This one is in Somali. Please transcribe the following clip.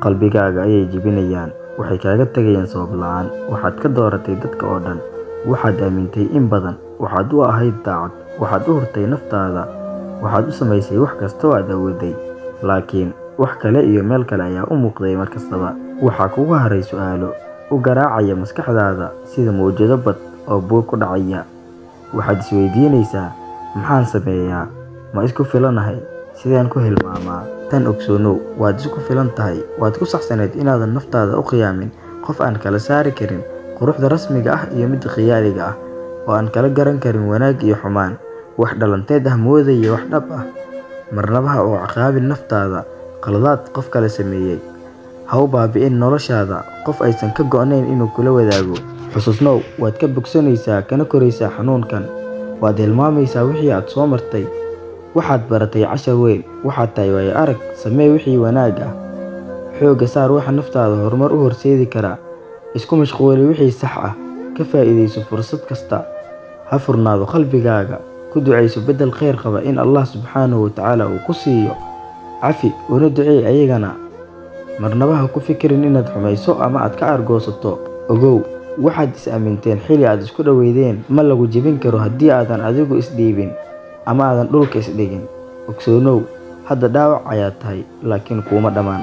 qalbigaaga ayay jebinayaan, waxay kaaga tagayaan sabab la'aan. Waxaad ka dooratay dadka oo dhan, waxaad aamintay in badan, waxaad u ahayd daacad, waxaad u hurtay naftaada, waxaad u samaysay wax kasta oo aad awooday. Laakiin wax kale iyo meel kale ayaa u muuqday mar kastaba. Waxaa kugu haray su'aalo u garaacaya maskaxdaada sida mowjado bad oo buur ku dhacaya. Waxaad isweydiinaysaa, maxaan sameeyaa? Ma isku filanahay? Sideen ku hilmaamaa? Tan ogsoonow, waad isku filan tahay. Waad ku saxsaneyd inaadan naftaada u khiyaamin qof aan kala saari karin quruxda rasmiga ah iyo midda khiyaaliga ah, oo aan kala garan karin wanaag iyo xumaan, wax dhalanteed ah moodaya wax dhab ah. Marnaba ha u ciqaabin naftaada qaladaad qof kale sameeyay. Ha u baabi'in noloshaada qof aysan ka go'nayn inuu kula wadaago. Xusuusnow, waad ka bogsanaysaa kana koraysaa xanuunkan. Waad hilmaamaysaa wixii aad soo martay. Waxaad baratay cashar weyn. Waxaad tahay waayo arag. Samee wixii wanaag ah. Xoogga saar waxa naftaada horumar u horseedi kara. Isku mashquuli wixii sax ah. Ka faa'iidayso fursad kasta. Ha furnaado qalbigaaga. Ku ducayso bedel khayr qaba in Allah subxaanahu wa ta'aala uu ku siiyo. Cafi una ducee ayagana. Marnaba ha ku fikirin inaad xumayso ama aad ka argoosato. Ogow, waxaad is aaminteen xilli aad isku dhaweydeen ma lagu jebin karo haddii aadan adigu isdhiibin ama aadan dhulka isdhigin. Ogsoonow, hadda dhaawac ayaa tahay, laakiin kuma dhammaan.